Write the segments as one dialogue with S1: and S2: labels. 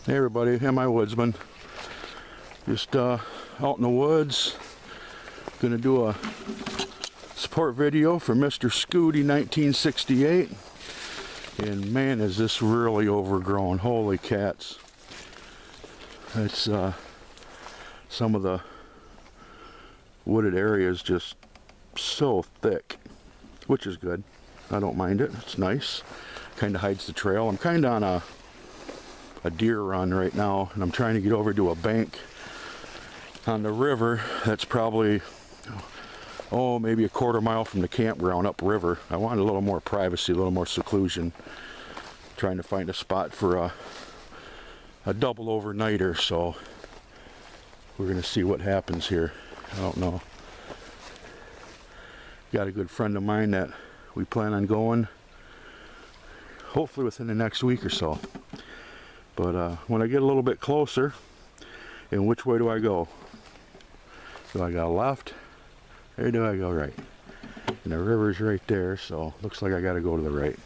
S1: Hey everybody, I'm my woodsman. Just out in the woods. Gonna do a support video for MrSkooty1968. And man, is this really overgrown. Holy cats. It's some of the wooded areas just so thick, which is good. I don't mind it. It's nice. Kind of hides the trail. I'm kind of on a deer run right now, and I'm trying to get over to a bank on the river that's probably maybe a quarter mile from the campground upriver. I want a little more privacy, a little more seclusion. Trying to find a spot for a double overnighter, so we're gonna see what happens here. I don't know. Got a good friend of mine that we plan on going hopefully within the next week or so. But when I get a little bit closer, and which way do I go? Do I go left or do I go right? And the river's right there, so looks like I gotta go to the right.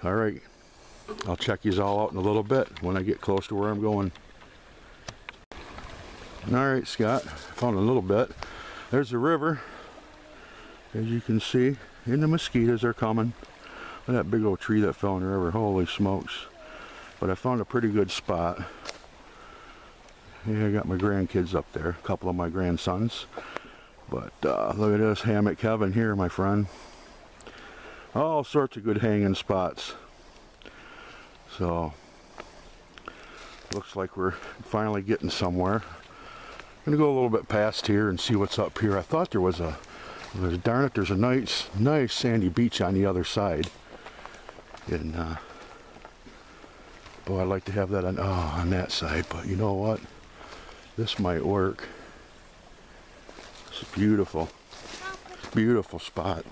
S1: Alright, I'll check these all out in a little bit when I get close to where I'm going. Alright, Scott, found a little bit. There's the river, as you can see, and the mosquitoes are coming. Look at that big old tree that fell in the river, holy smokes. But I found a pretty good spot. Yeah, I got my grandkids up there, a couple of my grandsons. But look at this hammock heaven here, my friend. All sorts of good hanging spots. So, looks like we're finally getting somewhere. I'm gonna go a little bit past here and see what's up here. I thought there was darn it, there's a nice sandy beach on the other side. And boy, I'd like to have that on that side, but you know what? This might work. It's a beautiful, beautiful spot.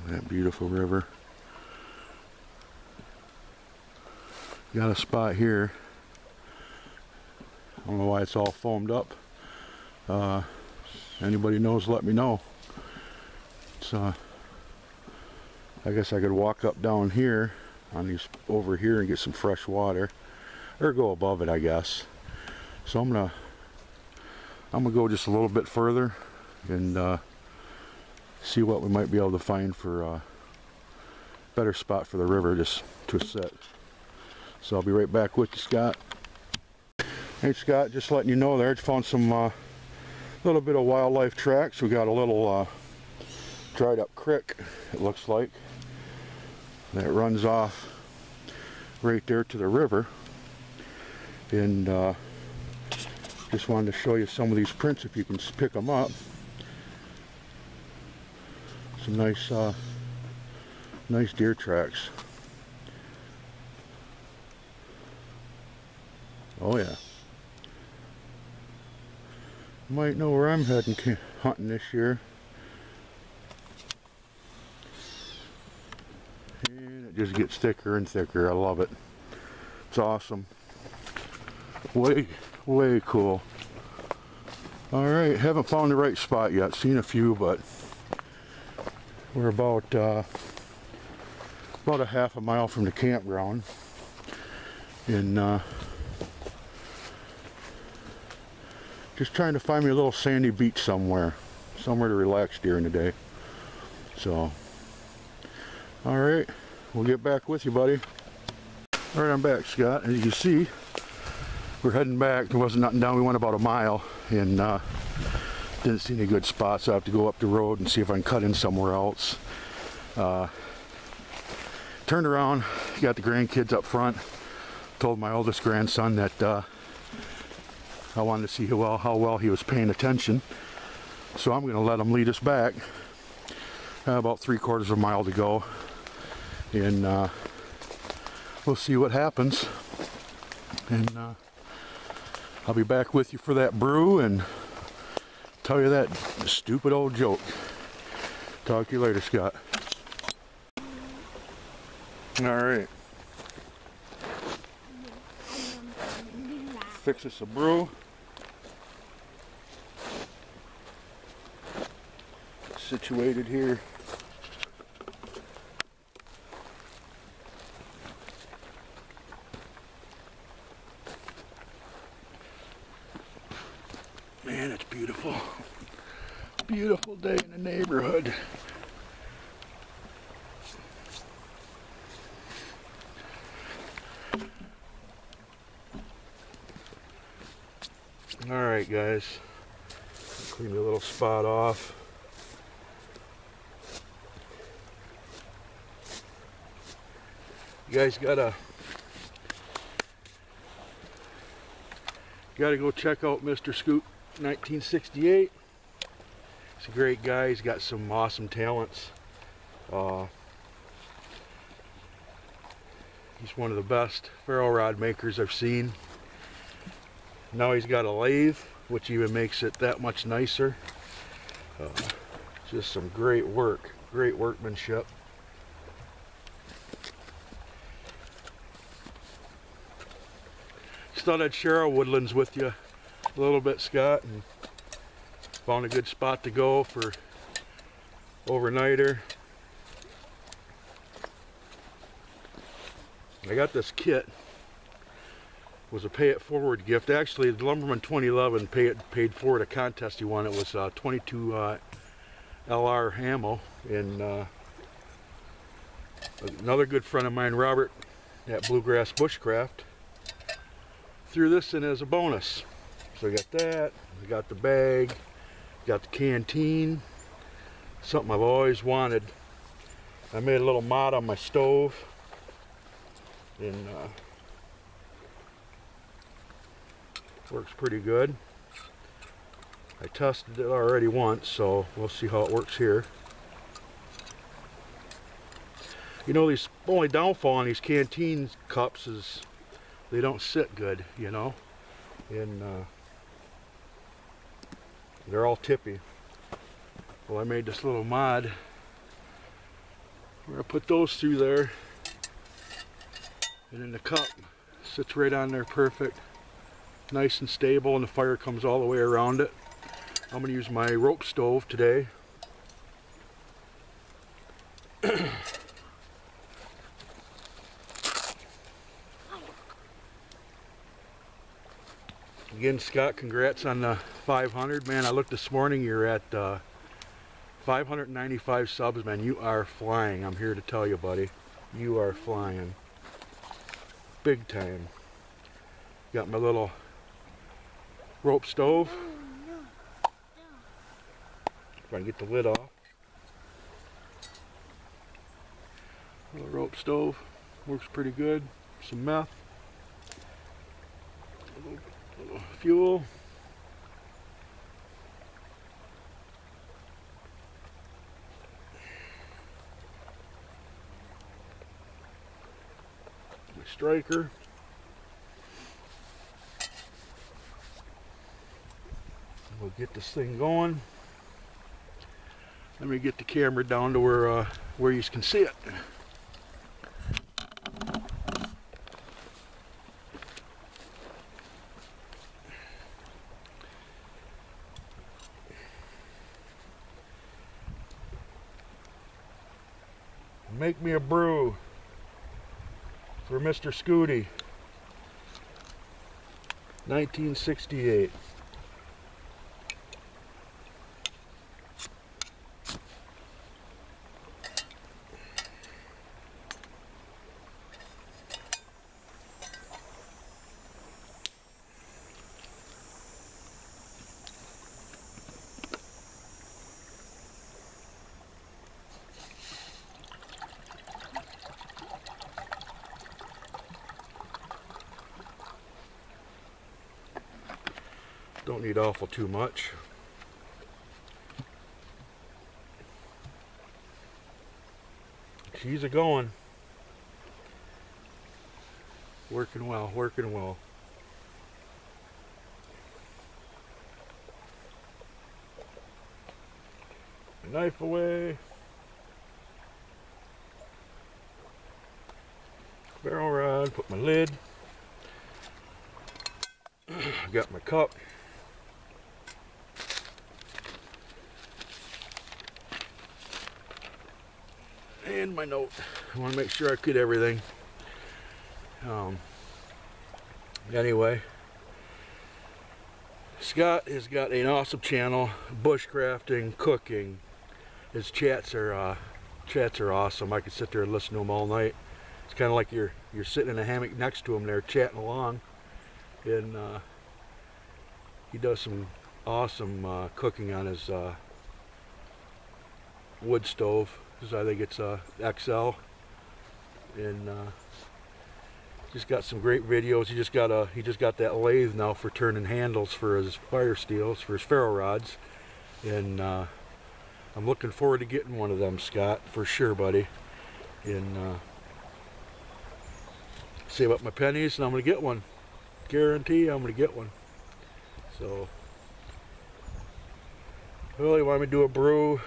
S1: That beautiful river. Got a spot here. I don't know why it's all foamed up. Anybody knows, let me know. It's I guess I could walk up down here on these over here and get some fresh water, or go above it, I guess. So I'm gonna go just a little bit further and see what we might be able to find for a better spot for the river just to sit. So I'll be right back with you, Scott. Hey Scott, just letting you know there, I found some little bit of wildlife tracks. We got a little dried up creek, it looks like, that runs off right there to the river. And just wanted to show you some of these prints if you can pick them up. Some nice nice deer tracks. Oh yeah. Might know where I'm heading hunting this year. And it just gets thicker and thicker. I love it. It's awesome. Way cool. Alright, haven't found the right spot yet. Seen a few, but we're about a half a mile from the campground. And just trying to find me a little sandy beach somewhere to relax during the day. So, alright, we'll get back with you, buddy. Alright, I'm back, Scott. As you can see, we're heading back. There wasn't nothing down. We went about a mile and didn't see any good spots. So I have to go up the road and see if I can cut in somewhere else. Turned around, got the grandkids up front. Told my oldest grandson that I wanted to see how well he was paying attention. So I'm going to let him lead us back. About 3/4 of a mile to go. And we'll see what happens. And I'll be back with you for that brew and tell you that stupid old joke. Talk to you later, Scott. Alright. Fix us a brew. Situated here beautiful. Beautiful day in the neighborhood. Alright guys, clean the little spot off. You guys gotta go check out MrSkooty1968. He's a great guy. He's got some awesome talents. He's one of the best ferro rod makers I've seen. Now he's got a lathe, which even makes it that much nicer. Just some great work, great workmanship. Just thought I'd share our woodlands with you a little bit, Scott, and found a good spot to go for overnighter. I got this kit. It was a pay it forward gift. Actually, the Lumberman 2011 paid forward a contest he won. It was 22 LR ammo, and another good friend of mine, Robert, at BluegrassBushcraft, threw this in as a bonus. So I got that. I got the bag. Got the canteen. Something I've always wanted. I made a little mod on my stove, and works pretty good. I tested it already once, so we'll see how it works here. You know, the only downfall on these canteen cups is they don't sit good, you know, and they're all tippy. Well, I made this little mod. We're gonna put those through there, and then the cup sits right on there perfect, nice and stable, and the fire comes all the way around it. I'm gonna use my rope stove today. Again, Scott, congrats on the 500. Man, I looked this morning, you're at 595 subs, man. You are flying. I'm here to tell you, buddy. You are flying. Big time. Got my little rope stove. If I can get the lid off. Little rope stove. Works pretty good. Some meth. A little fuel. My striker. We'll get this thing going. Let me get the camera down to where you can see it. Make me a brew for MrSkooty 1968. Don't need awful too much. She's a-going. Working well, working well. Knife away. Barrel rod, put my lid. Got my cup. And my note. I want to make sure I get everything. Anyway, Scott has got an awesome channel, bushcrafting, cooking. His chats are awesome. I could sit there and listen to them all night. It's kind of like you're sitting in a hammock next to him there chatting along. And he does some awesome cooking on his wood stove. I think it's XL. And just got some great videos. He just got that lathe now for turning handles for his fire steels, for his ferro rods. And I'm looking forward to getting one of them, Scott, for sure, buddy. And save up my pennies and I'm gonna get one. Guarantee I'm gonna get one. So, well, you want me to do a brew?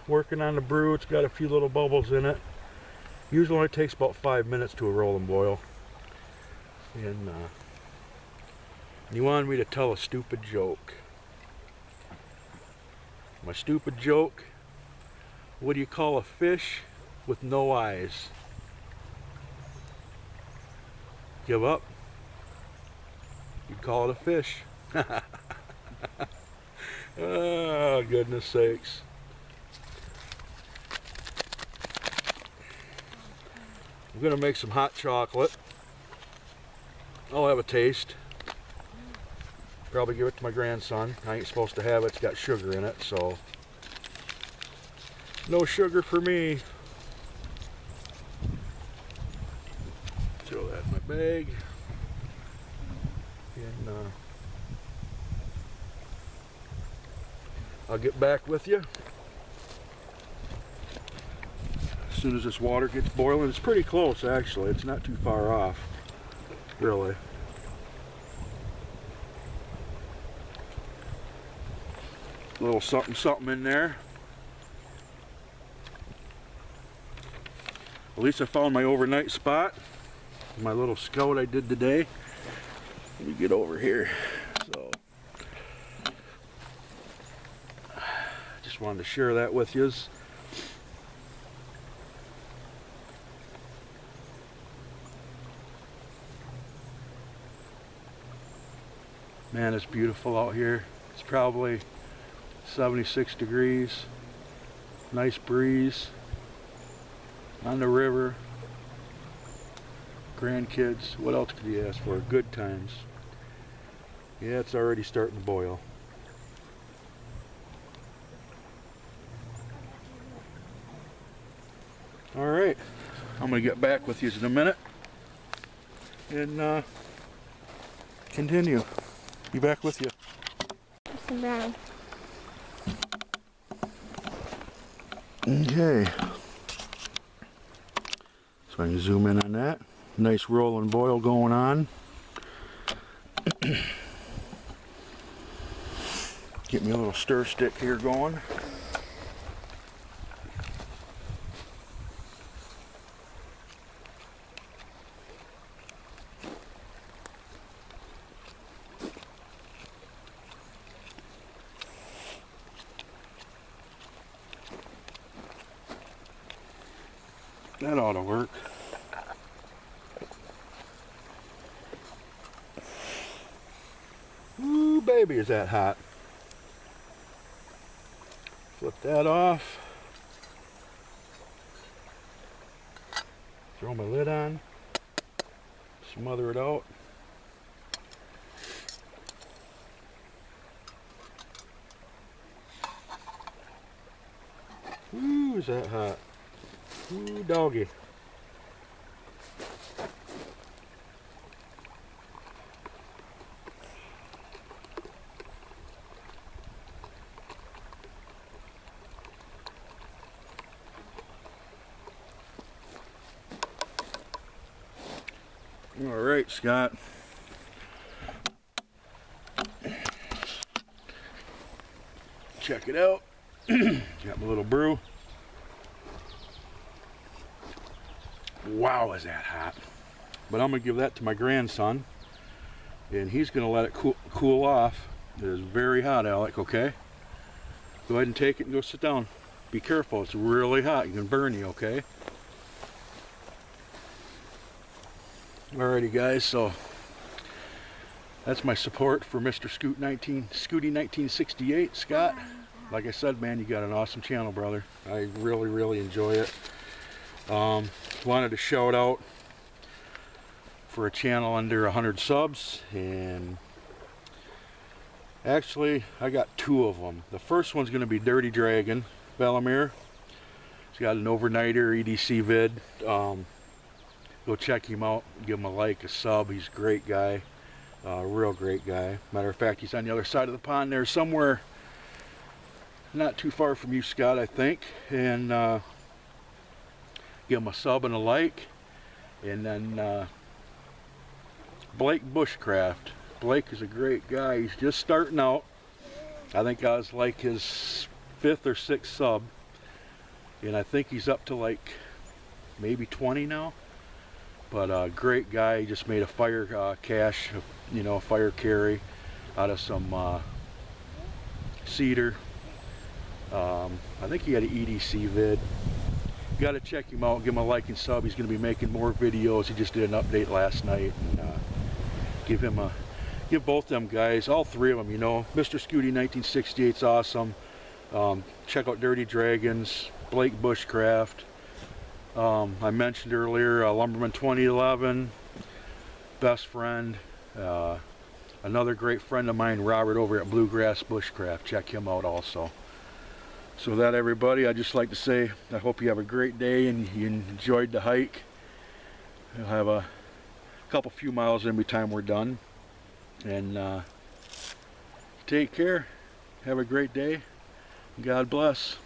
S1: Working on the brew. It's got a few little bubbles in it. Usually only takes about 5 minutes to a roll and boil. And you wanted me to tell a stupid joke. My stupid joke: what do you call a fish with no eyes? Give up? You'd call it a fish. Oh, goodness sakes. I'm gonna make some hot chocolate. I'll have a taste. Probably give it to my grandson. I ain't supposed to have it. It's got sugar in it, so no sugar for me. Throw that in my bag. And I'll get back with you as soon as this water gets boiling. It's pretty close, actually. It's not too far off, really. A little something something in there. At least I found my overnight spot. My little scout I did today. Let me get over here. So, just wanted to share that with you. Man, it's beautiful out here. It's probably 76 degrees. Nice breeze. On the river. Grandkids. What else could you ask for? Good times. Yeah, it's already starting to boil. Alright. I'm going to get back with you in a minute. And continue. Be back with you.
S2: Some brown.
S1: Okay. So I can zoom in on that. Nice roll and boil going on. Get me a little stir stick here going. That ought to work. Ooh, baby, is that hot. Flip that off. Throw my lid on. Smother it out. Ooh, is that hot. Ooh, doggy. All right, Scott. Check it out. Got my little brew. Wow, is that hot. But I'm going to give that to my grandson. And he's going to let it cool off. It is very hot, Alec, okay? Go ahead and take it and go sit down. Be careful, it's really hot. It can burn you, okay? Alrighty, guys, so that's my support for Mr. Scooty1968, Scott. Like I said, man, you got an awesome channel, brother. I really enjoy it. Wanted to shout out for a channel under 100 subs, and actually I got 2 of them. The first one's going to be Dirty Dragon Bellamere. He's got an overnighter EDC vid. Go check him out, give him a like, a sub. He's a great guy, real great guy. Matter of fact, he's on the other side of the pond there somewhere, not too far from you, Scott, I think. And give him a sub and a like. And then BlakeBushcraft. Blake is a great guy. He's just starting out. I think I was like his 5th or 6th sub, and I think he's up to like maybe 20 now. But great guy. He just made a fire cache, you know, a fire carry out of some cedar. I think he had an EDC vid. You got to check him out, give him a like and sub. He's going to be making more videos. He just did an update last night. And, give both them guys, all 3 of them, you know. Mr. Scooty1968's awesome. Check out Dirty Dragons, BlakeBushcraft. I mentioned earlier Lumberman 2011, best friend. Another great friend of mine, Robert, over at BluegrassBushcraft. Check him out also. So with that, everybody, I'd just like to say I hope you have a great day and you enjoyed the hike. We'll have a few miles in by the time we're done. And take care. Have a great day. God bless.